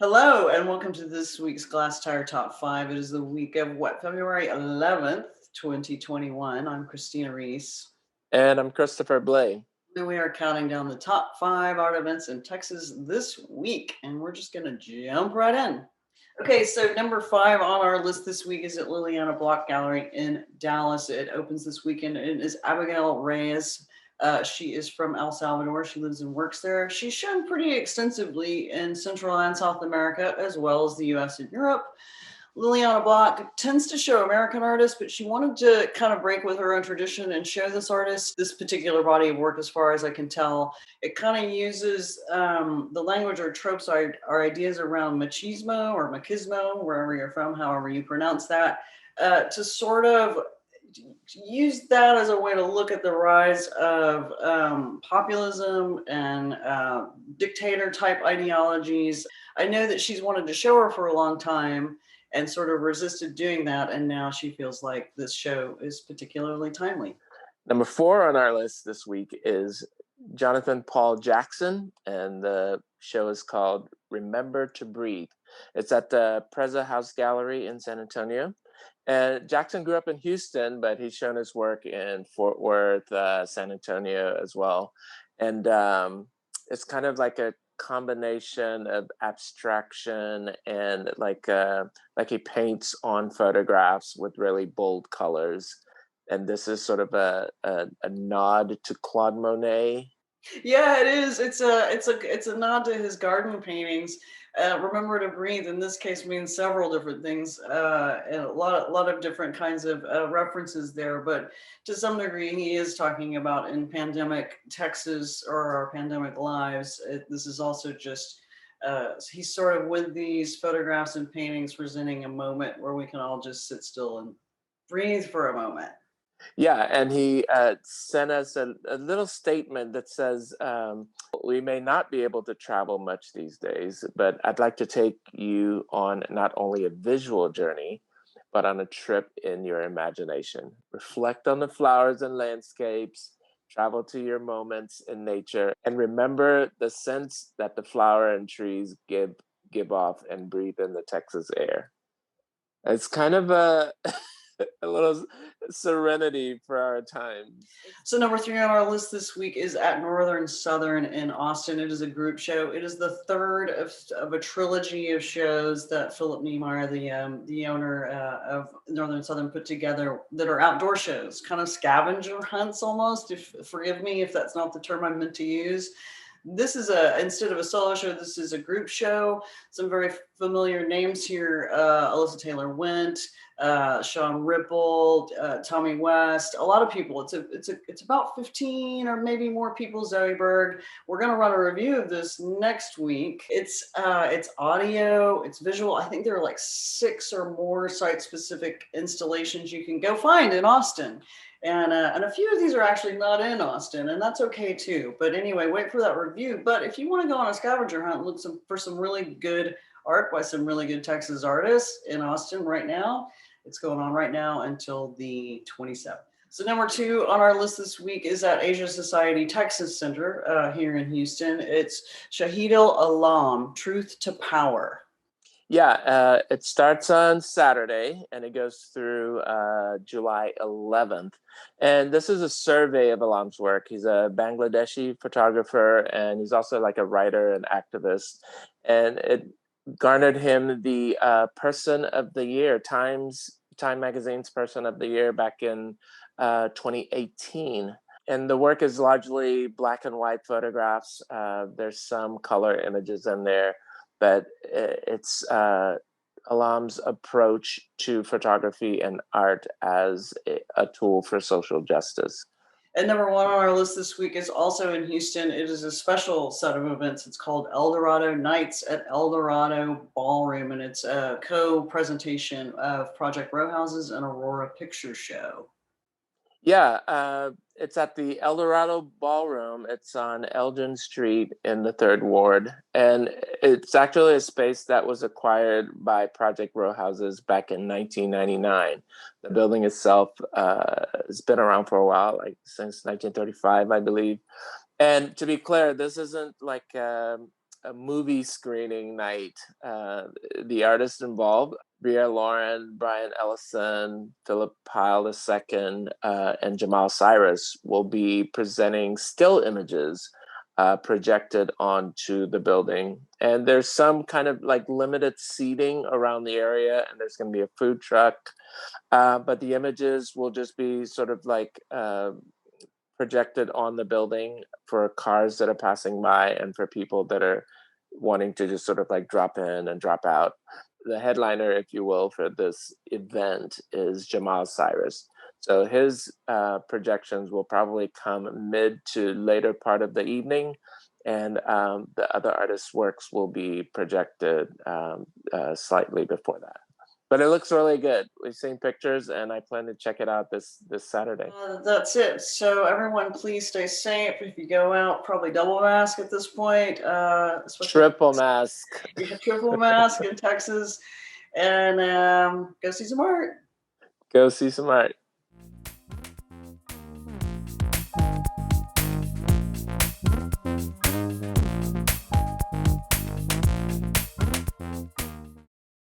Hello, and welcome to this week's Glasstire Top Five. It is the week of February 11th, 2021. I'm Christina Rees, And I'm Christopher Blay. and we are counting down the top five art events in Texas this week, and we're just going to jump right in. Okay, so number five on our list this week is at Liliana Block Gallery in Dallas. It opens this weekend. It is Abigail Reyes. She is from El Salvador. She lives and works there. She's shown pretty extensively in Central and South America, as well as the US and Europe. Liliana Block tends to show American artists, but she wanted to kind of break with her own tradition and show this artist this particular body of work, as far as I can tell. It kind of uses the language or tropes or ideas around machismo or machismo, wherever you're from, however you pronounce that, to sort of use that as a way to look at the rise of populism and dictator type ideologies. I know that she's wanted to show her for a long time and sort of resisted doing that. And now she feels like this show is particularly timely. Number four on our list this week is Jonathan Paul Jackson, and the show is called Remember to Breathe. It's at the Preza House Gallery in San Antonio. And Jackson grew up in Houston, but he's shown his work in Fort Worth, San Antonio as well. And it's kind of like a combination of abstraction and like he paints on photographs with really bold colors. And this is sort of a nod to Claude Monet. Yeah, it is. It's a nod to his garden paintings. Remember to breathe in this case means several different things, and a lot of different kinds of references there. But to some degree, he is talking about in pandemic Texas or our pandemic lives. This is also just he's sort of with these photographs and paintings presenting a moment where we can all just sit still and breathe for a moment. Yeah, and he sent us a little statement that says, we may not be able to travel much these days, but I'd like to take you on not only a visual journey, but on a trip in your imagination. Reflect on the flowers and landscapes, travel to your moments in nature, and remember the sense that the flower and trees give off and breathe in the Texas air. It's kind of a little serenity for our times. So number three on our list this week is at Northern Southern in Austin. It is a group show. It is the third of a trilogy of shows that Philip Niemeyer, the owner of Northern Southern, put together that are outdoor shows, kind of scavenger hunts almost. If forgive me if that's not the term I meant to use. This is instead of a solo show, this is a group show. Some very familiar names here: Alyssa Taylor Wint, Sean Ripple, Tommy West, a lot of people. It's about 15 or maybe more people. Zoe Berg. We're gonna run a review of this next week. It's audio, it's visual. I think there are like 6 or more site specific installations you can go find in Austin. And a few of these are actually not in Austin, and that's okay too. But anyway, wait for that review. But if you want to go on a scavenger hunt, look for some really good art by some really good Texas artists in Austin right now. It's going on right now until the 27th. So number two on our list this week is at Asia Society Texas Center here in Houston. It's Shahidul Alam, Truth to Power. Yeah, it starts on Saturday and it goes through July 11th. And this is a survey of Alam's work. He's a Bangladeshi photographer and he's also like a writer and activist. And it garnered him the Person of the Year, Time Magazine's Person of the Year back in 2018. And the work is largely black and white photographs. There's some color images in there, but it's Alam's approach to photography and art as a tool for social justice. And number one on our list this week is also in Houston. It is a special set of events. It's called Dorado Nights at Dorado Ballroom, and it's a co-presentation of Project Row Houses and Aurora Picture Show. Yeah, it's at the El Dorado Ballroom. It's on Elgin Street in the Third Ward, and it's actually a space that was acquired by Project Row Houses back in 1999. The building itself has been around for a while, like since 1935, I believe. And to be clear, this isn't like a movie screening night. The artists involved, Bria Lauren, Brian Ellison, Philip Pyle II, and Jamal Cyrus, will be presenting still images projected onto the building. And there's some kind of like limited seating around the area, and there's going to be a food truck. But the images will just be sort of like projected on the building for cars that are passing by and for people that are wanting to just sort of like drop in and drop out. The headliner, if you will, for this event is Jamal Cyrus. So his projections will probably come mid to later part of the evening, and the other artists' works will be projected slightly before that. But it looks really good. We've seen pictures, and I plan to check it out this Saturday. That's it. So everyone, please stay safe. If you go out, probably double mask at this point. Triple mask. Yeah, triple mask in Texas, and go see some art. Go see some art.